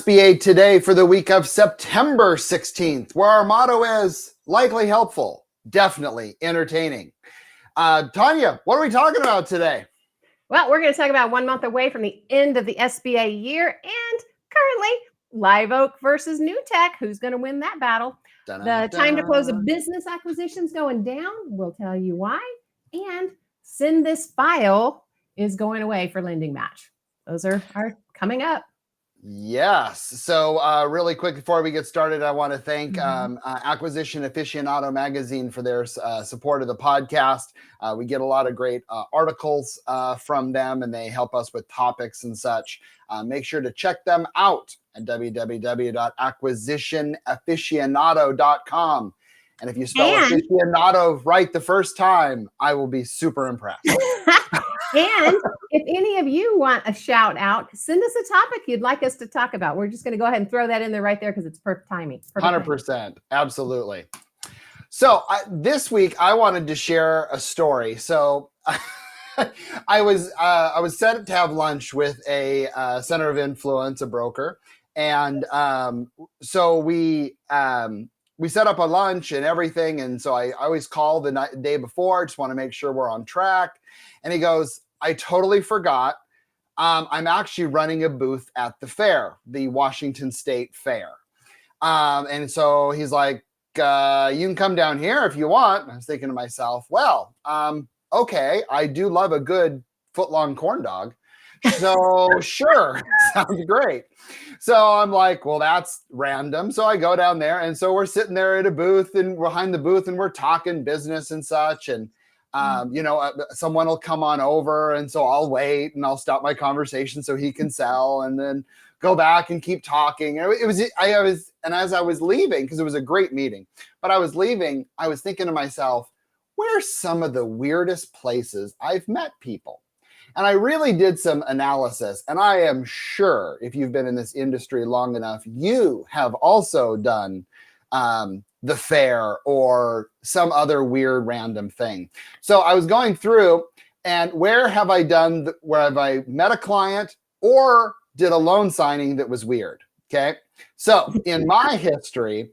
SBA Today for the week of September 16th, where our motto is likely helpful, definitely entertaining. Tanya, what are we talking about today? Well, we're going to talk about 1 month away from the end of the SBA year and currently Live Oak versus Newtek. Who's going to win that battle? The time to close a business acquisition is going down. We'll tell you why. And Send This File is going away for Lending Match. Those are coming up. Yes. So really quick before we get started, I want to thank Acquisition Aficionado magazine for their support of the podcast. We get a lot of great articles from them, and they help us with topics and such. Make sure to check them out at www.acquisitionaficionado.com. And if you spell aficionado right the first time, I will be super impressed. And if any of you want a shout out, send us a topic you'd like us to talk about. We're just going to go ahead and throw that in there right there because it's perfect timing. 100%. Absolutely. So this week I wanted to share a story. So I was set to have lunch with a center of influence, a broker. And so we set up a lunch and everything. And so I always call the day before, just want to make sure we're on track. And he goes, I totally forgot. I'm actually running a booth at the fair, the Washington State Fair. And so he's like, you can come down here if you want. I was thinking to myself, well, okay, I do love a good foot-long corn dog. So sure, sounds great. So I'm like, well, that's random. So I go down there. And so we're sitting there at a booth and behind the booth and we're talking business and such. And someone will come on over, and so I'll wait and I'll stop my conversation so he can sell, and then go back and keep talking. And as I was leaving, because it was a great meeting, but I was leaving, I was thinking to myself, where's some of the weirdest places I've met people? And I really did some analysis, and I am sure if you've been in this industry long enough, you have also done the fair or some other weird random thing. So I was going through, and where have I met a client or did a loan signing that was weird? Okay. So in my history,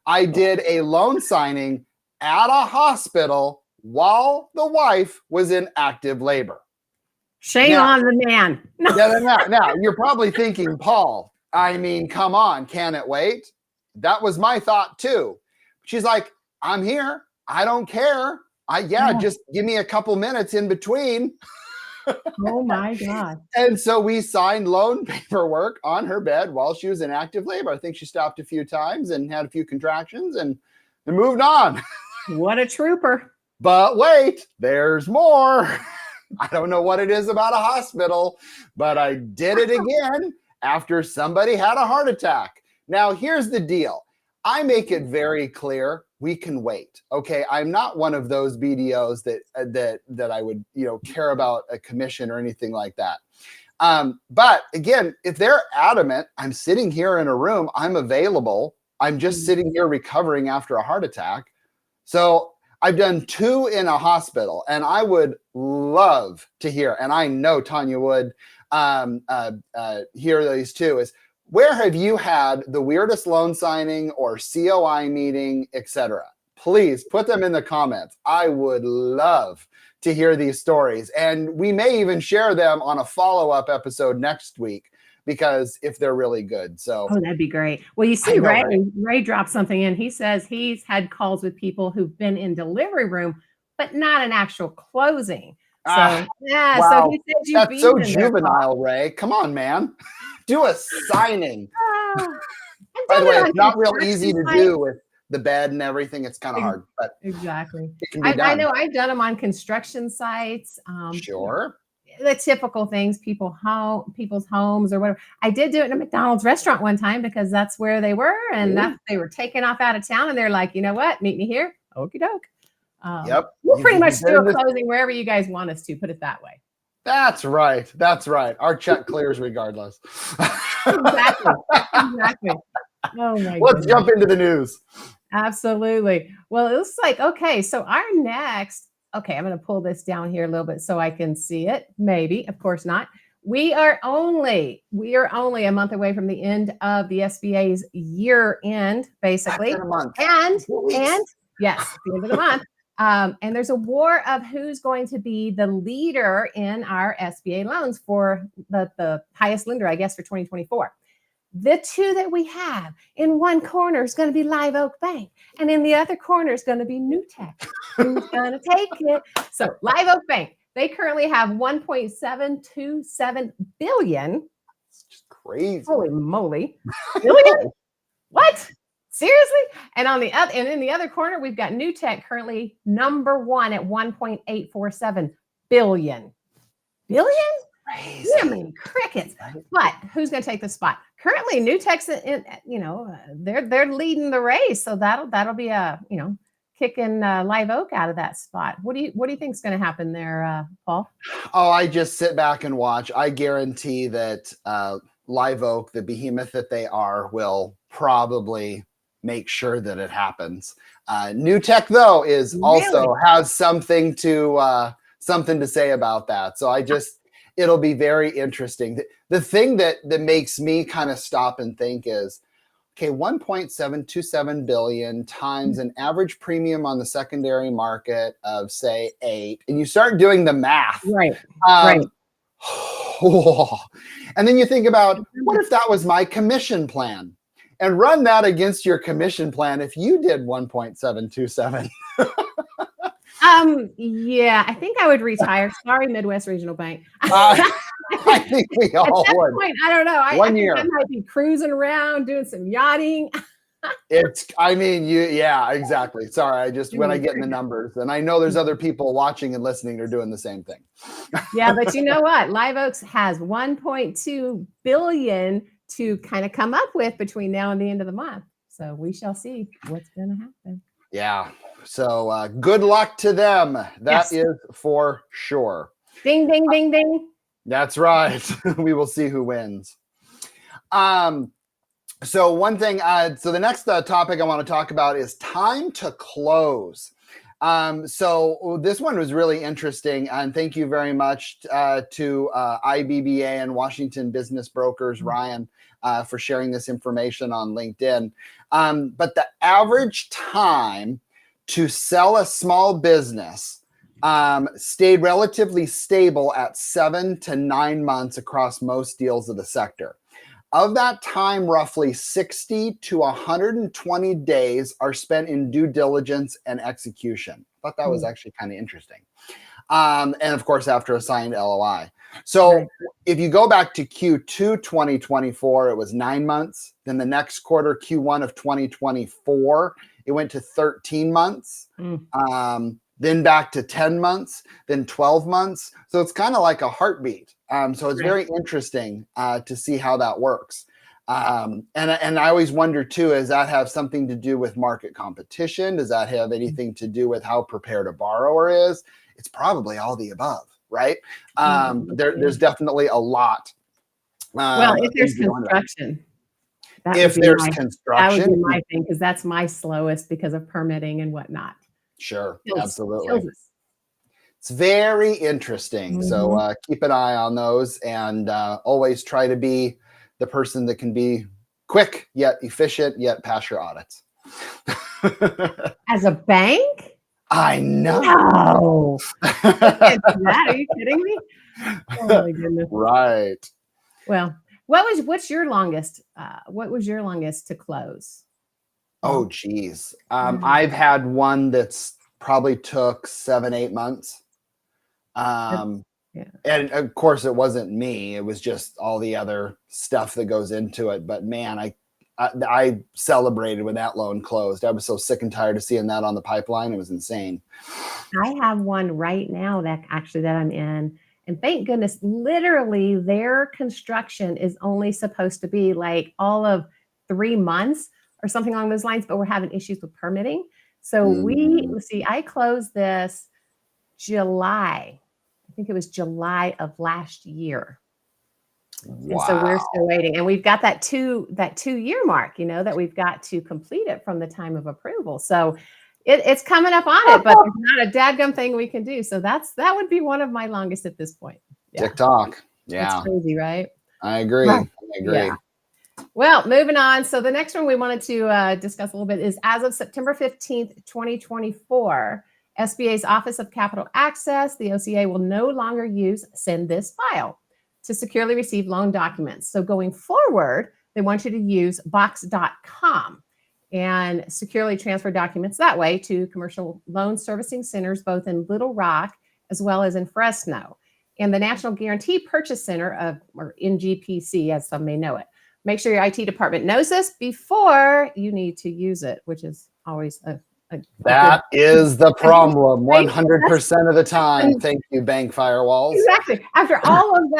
I did a loan signing at a hospital while the wife was in active labor. Shame on the man. Now you're probably thinking, Paul, I mean, come on, can it wait? That was my thought too. She's like, I'm here. I don't care. Just give me a couple minutes in between. Oh my God. And so we signed loan paperwork on her bed while she was in active labor. I think she stopped a few times and had a few contractions and moved on. What a trooper. But wait, there's more. I don't know what it is about a hospital, but I did it again after somebody had a heart attack. Now, here's the deal. I make it very clear we can wait. Okay, I'm not one of those BDOs that I would care about a commission or anything like that. But again, if they're adamant, I'm sitting here in a room, I'm available. I'm just sitting here recovering after a heart attack. So I've done 2 in a hospital, and I would love to hear, and I know Tanya would hear these too, is where have you had the weirdest loan signing or COI meeting, etc.? Please put them in the comments. I would love to hear these stories. And we may even share them on a follow-up episode next week, because if they're really good. So that'd be great. Well, you see, Ray dropped something in. He says he's had calls with people who've been in delivery room, but not an actual closing. So wow. So he said that's so juvenile, Ray. Come on, man. Do a signing. By the way, it's not real easy to do with the bed and everything. It's kind of hard, but exactly. It can be done. I know I've done them on construction sites. Sure. The typical things, people's homes or whatever. I did do it in a McDonald's restaurant one time because that's where they were, and they were taking off out of town, and they're like, you know what? Meet me here. Okie doke. Yep. We'll pretty much do a closing wherever you guys want us to, put it that way. That's right. Our check clears regardless. Exactly. Oh my Let's jump into the news. Absolutely. Well, it looks like, okay, so our next, I'm going to pull this down here a little bit so I can see it. Maybe, of course not. We are only a month away from the end of the SBA's year end, basically. Less than a month. And 4 weeks. and yes, the end of the month. And there's a war of who's going to be the leader in our SBA loans for the highest lender, I guess, for 2024. The two that we have in one corner is going to be Live Oak Bank, and in the other corner is going to be Newtek. Who's going to take it? So Live Oak Bank, they currently have 1.727 billion. It's just crazy. Holy moly. Billion? What? Seriously? And in the other corner, we've got Newtek currently number one at 1.847 billion. Billion? Crazy. I mean, crickets. But who's going to take the spot? Currently, Newtek's they're leading the race, so that'll be a kicking Live Oak out of that spot. What do you think is going to happen there, Paul? Oh, I just sit back and watch. I guarantee that Live Oak, the behemoth that they are, will probably make sure that it happens. Newtek, though, is also has something to say about that. So it'll be very interesting. The thing that makes me kind of stop and think is, okay, 1.727 billion times an average premium on the secondary market of say 8, and you start doing the math. Right. And then you think about, what if that was my commission plan? And run that against your commission plan if you did 1.727. Yeah, I think I would retire. Sorry, Midwest Regional Bank. I think we all At that would. point, I don't know. I One think year. I might be cruising around doing some yachting. Yeah, exactly. Sorry, when I get in the numbers, and I know there's other people watching and listening who are doing the same thing. Yeah, but you know what? Live Oaks has 1.2 billion to kind of come up with between now and the end of the month. So we shall see what's going to happen. Yeah. So good luck to them. That is for sure. Ding, ding, ding, ding. That's right. We will see who wins. So one thing, so the next topic I want to talk about is time to close. So this one was really interesting, and thank you very much to IBBA and Washington Business Brokers, Ryan, for sharing this information on LinkedIn. But the average time to sell a small business stayed relatively stable at 7 to 9 months across most deals of the sector. Of that time, roughly 60 to 120 days are spent in due diligence and execution. I thought that was actually kind of interesting. And of course, after a signed LOI. So if you go back to Q2 2024, it was 9 months. Then the next quarter, Q1 of 2024, it went to 13 months. Then back to 10 months, then 12 months. So it's kind of like a heartbeat. So it's very interesting to see how that works. And I always wonder too, does that have something to do with market competition? Does that have anything to do with how prepared a borrower is? It's probably all the above, right? There's definitely a lot. Well, if there's construction. That would be my thing, because that's my slowest because of permitting and whatnot. Sure, absolutely. It's very interesting. So keep an eye on those, and always try to be the person that can be quick, yet efficient, yet pass your audits. As a bank? I know. No. Are you kidding me? Oh my goodness. Right. Well, what's your longest? What was your longest to close? Oh, geez. I've had one that's probably took 7-8 months. And of course it wasn't me. It was just all the other stuff that goes into it. But man, I celebrated when that loan closed. I was so sick and tired of seeing that on the pipeline. It was insane. I have one right now that I'm in. And thank goodness, literally their construction is only supposed to be like all of 3 months or something along those lines, but we're having issues with permitting. So I closed this July. I think it was July of last year. Wow. And so we're still waiting. And we've got that 2-year mark, that we've got to complete it from the time of approval. So it's coming up on it, but there's not a dadgum thing we can do. So that would be one of my longest at this point. Yeah. TikTok. Yeah. It's crazy, right? I agree. Right. I agree. Yeah. Well, moving on. So the next one we wanted to discuss a little bit is as of September 15th, 2024, SBA's Office of Capital Access, the OCA, will no longer use send this file to securely receive loan documents. So going forward, they want you to use box.com and securely transfer documents that way to commercial loan servicing centers, both in Little Rock as well as in Fresno. And the National Guarantee Purchase Center, or NGPC, as some may know it. Make sure your IT department knows this before you need to use it, which is always that is the problem 100% of the time. Thank you, bank firewalls. Exactly. After all of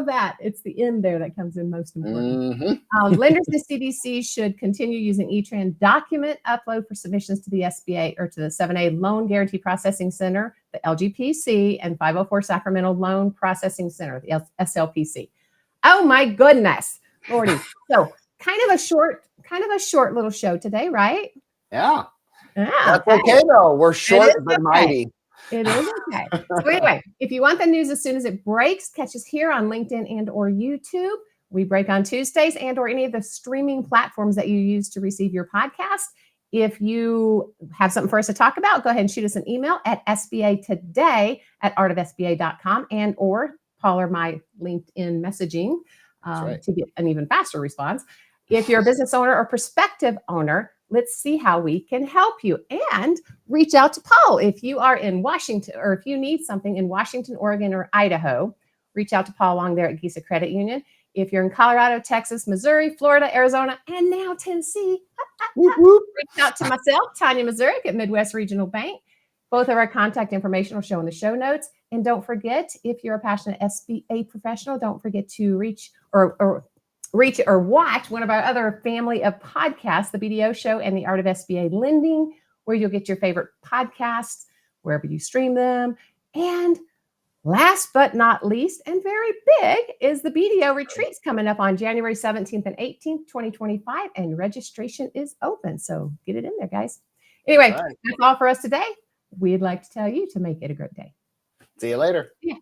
that, it's the end there that comes in most important. Lenders and CDC should continue using E-Tran document upload for submissions to the SBA or to the 7A Loan Guarantee Processing Center, the LGPC, and 504 Sacramento Loan Processing Center, the SLPC. Oh my goodness, Lordy. So kind of a short little show today, right? Yeah. Yeah. That's okay though. We're short but mighty. It is okay. So anyway, if you want the news as soon as it breaks, catch us here on LinkedIn and or YouTube. We break on Tuesdays and or any of the streaming platforms that you use to receive your podcast. If you have something for us to talk about, go ahead and shoot us an email at sbatoday@artofsba.com and or Paul or my LinkedIn messaging to get an even faster response. If you're a business owner or prospective owner, let's see how we can help you, and reach out to Paul. If you are in Washington, or if you need something in Washington, Oregon, or Idaho, reach out to Paul along there at Gisa Credit Union. If you're in Colorado, Texas, Missouri, Florida, Arizona, and now Tennessee, reach out to myself, Tanya Mazurek at Midwest Regional Bank. Both of our contact information will show in the show notes. And don't forget, if you're a passionate SBA professional, don't forget to reach or watch one of our other family of podcasts, the BDO Show and the Art of SBA Lending, where you'll get your favorite podcasts wherever you stream them. And last but not least, and very big, is the BDO retreats coming up on January 17th and 18th, 2025, and registration is open. So get it in there, guys. Anyway, that's all for us today. We'd like to tell you to make it a great day. See you later. Yeah.